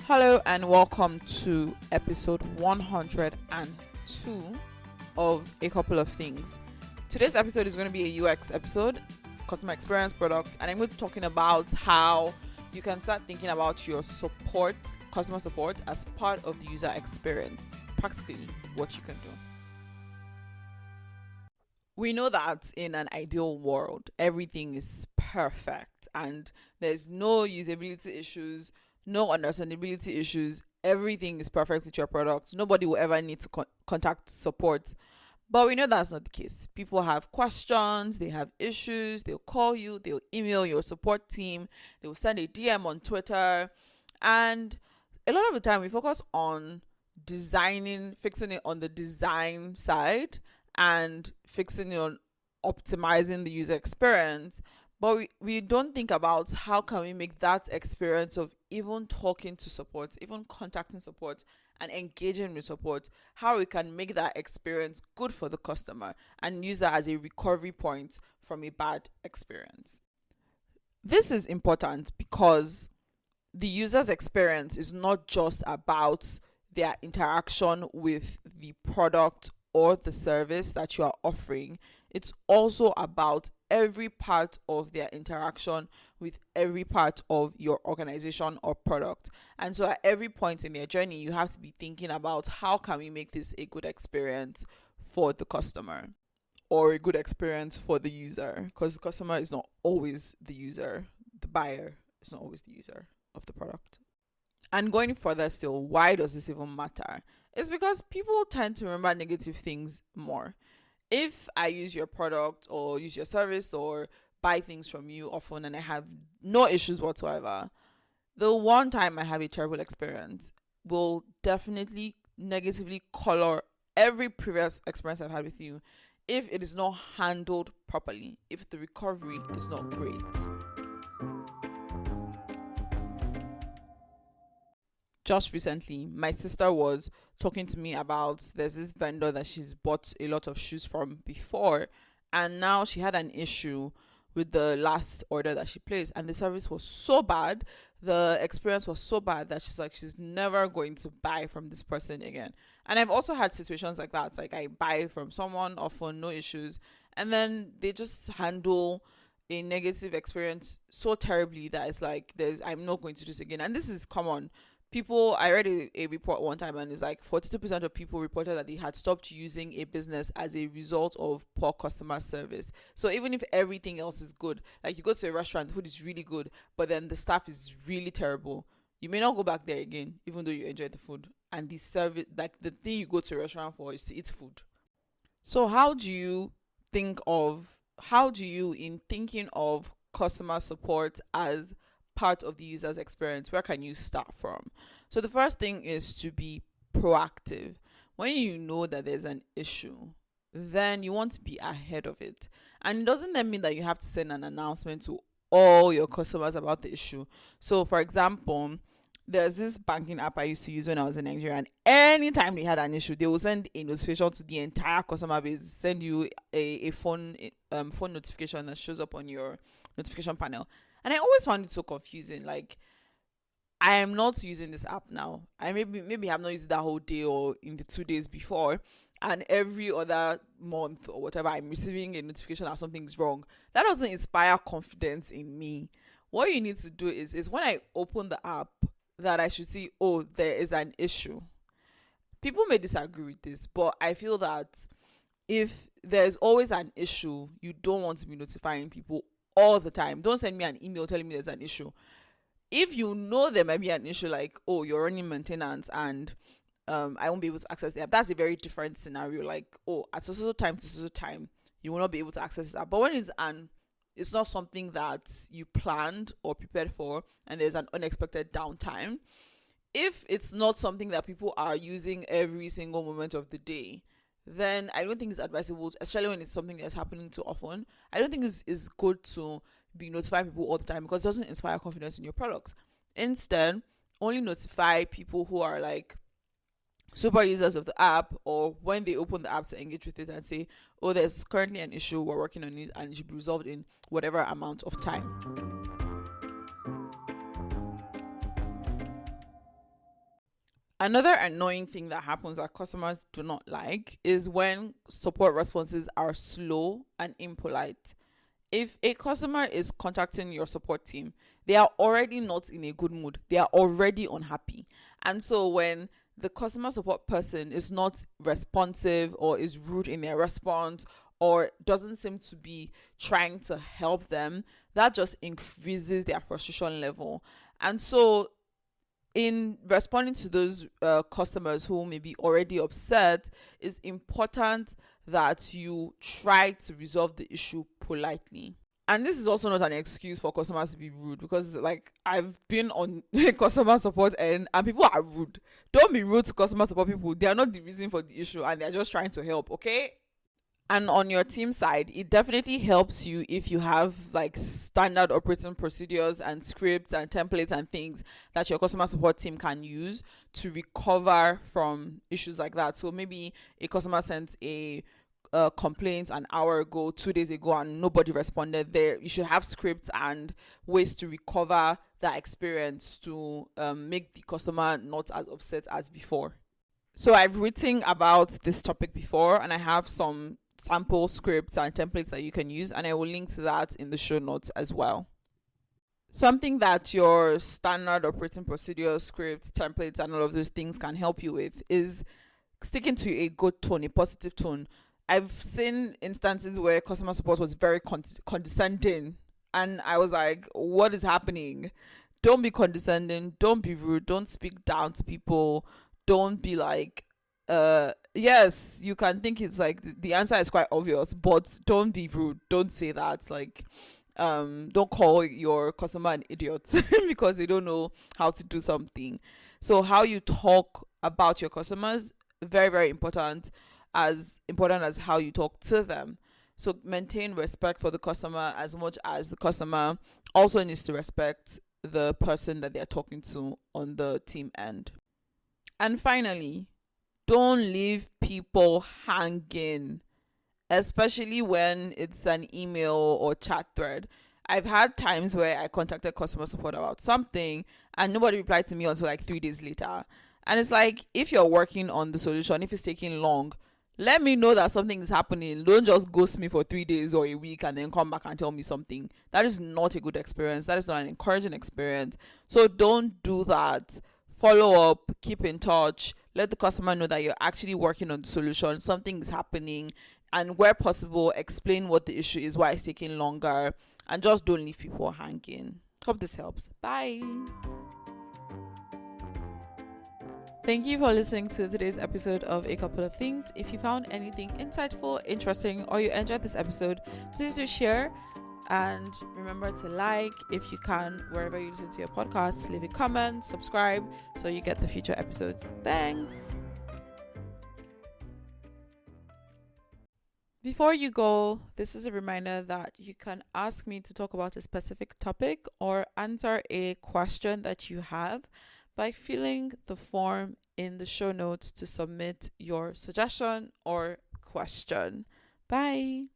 Hello and welcome to episode 102 of A Couple of Things. Today's episode is going to be a UX episode, customer experience product, and I'm going to be talking about how you can start thinking about your support, customer support, as part of the user experience. Practically, what you can do. We know that in an ideal world, everything is perfect and there's no usability issues, no understandability issues. Everything is perfect with your product. Nobody will ever need to contact support. But we know that's not the case. People have questions, they have issues, they'll call you, they'll email your support team, they'll send a DM on Twitter. And a lot of the time we focus on fixing it on the design side and fixing it on optimizing the user experience. But we don't think about how can we make that experience of even talking to support, even contacting support and engaging with support, how we can make that experience good for the customer and use that as a recovery point from a bad experience. This is important because the user's experience is not just about their interaction with the product or the service that you are offering. It's also about every part of their interaction with every part of your organization or product. And so at every point in their journey, you have to be thinking about how can we make this a good experience for the customer or a good experience for the user, because the customer is not always the user. The buyer is not always the user of the product. And going further still, why does this even matter? It's because people tend to remember negative things more. If I use your product or use your service or buy things from you often and I have no issues whatsoever, the one time I have a terrible experience will definitely negatively color every previous experience I've had with you if it is not handled properly, if the recovery is not great. Just recently, my sister was talking to me about there's this vendor that she's bought a lot of shoes from before, and now she had an issue with the last order that she placed, and the service was so bad, the experience was so bad that she's never going to buy from this person again. And I've also had situations like that. It's like I buy from someone often, no issues, and then they just handle a negative experience so terribly that it's like I'm not going to do this again. And this is common. I read a report one time, and it's like 42% of people reported that they had stopped using a business as a result of poor customer service. So even if everything else is good, like you go to a restaurant, the food is really good, but then the staff is really terrible, you may not go back there again, even though you enjoy the food. And the service, like the thing you go to a restaurant for is to eat food. So how do you, in thinking of customer support as part of the user's experience, where can you start from? So the first thing is to be proactive. When you know that there's an issue, then you want to be ahead of it. And it doesn't then mean that you have to send an announcement to all your customers about the issue. So for example, there's this banking app I used to use when I was in Nigeria, and anytime they had an issue, they will send a notification to the entire customer base, send you a phone notification that shows up on your notification panel. And I always found it so confusing. Like, I am not using this app now. I maybe have not used it that whole day or in the 2 days before, and every other month or whatever, I'm receiving a notification that something's wrong. That doesn't inspire confidence in me. What you need to do is when I open the app, that I should see, oh, there is an issue. People may disagree with this, but I feel that if there's always an issue, you don't want to be notifying people all the time. Don't send me an email telling me there's an issue. If you know there might be an issue, like, oh, you're running maintenance and I won't be able to access the app, that's a very different scenario. Like, oh, at so time to so time, you will not be able to access the app. But when it's not something that you planned or prepared for, and there's an unexpected downtime, if it's not something that people are using every single moment of the day, then I don't think it's advisable, especially when it's something that's happening too often. I don't think it's good to be notifying people all the time, because it doesn't inspire confidence in your products. Instead, only notify people who are like super users of the app, or when they open the app to engage with it and say, oh, there's currently an issue, we're working on it, and it should be resolved in whatever amount of time. Another annoying thing that happens that customers do not like is when support responses are slow and impolite. If a customer is contacting your support team, they are already not in a good mood. They are already unhappy. And so when the customer support person is not responsive or is rude in their response or doesn't seem to be trying to help them, that just increases their frustration level. And so in responding to those customers who may be already upset, it's important that you try to resolve the issue politely. And this is also not an excuse for customers to be rude, because like I've been on customer support and people are rude. Don't be rude to customer support people. They are not the reason for the issue and they're just trying to help, okay? And on your team side, it definitely helps you if you have like standard operating procedures and scripts and templates and things that your customer support team can use to recover from issues like that. So maybe a customer sent a complaint an hour ago, 2 days ago, and nobody responded. There, you should have scripts and ways to recover that experience to make the customer not as upset as before. So I've written about this topic before, and I have some sample scripts and templates that you can use, and I will link to that in the show notes as well. Something that your standard operating procedure scripts, templates, and all of those things can help you with is sticking to a good tone, a positive tone. I've seen instances where customer support was very condescending, and I was like, what is happening? Don't be condescending, don't be rude, don't speak down to people, don't be like, yes, you can think it's like the answer is quite obvious, but don't be rude, don't say that. Like, don't call your customer an idiot because they don't know how to do something. So how you talk about your customers, very, very important, as important as how you talk to them. So maintain respect for the customer as much as the customer also needs to respect the person that they're talking to on the team end. And finally, don't leave people hanging, especially when it's an email or chat thread. I've had times where I contacted customer support about something and nobody replied to me until like 3 days later. And it's like, if you're working on the solution, if it's taking long, let me know that something is happening. Don't just ghost me for 3 days or a week and then come back and tell me something. That is not a good experience. That is not an encouraging experience. So don't do that. Follow up, keep in touch, let the customer know that you're actually working on the solution, something is happening, and where possible, explain what the issue is, why it's taking longer, and just don't leave people hanging. Hope this helps. Bye. Thank you for listening to today's episode of A Couple of Things. If you found anything insightful, interesting, or you enjoyed this episode, please do share. And remember to like, if you can, wherever you listen to your podcasts, leave a comment, subscribe, so you get the future episodes. Thanks. Before you go, this is a reminder that you can ask me to talk about a specific topic or answer a question that you have by filling the form in the show notes to submit your suggestion or question. Bye.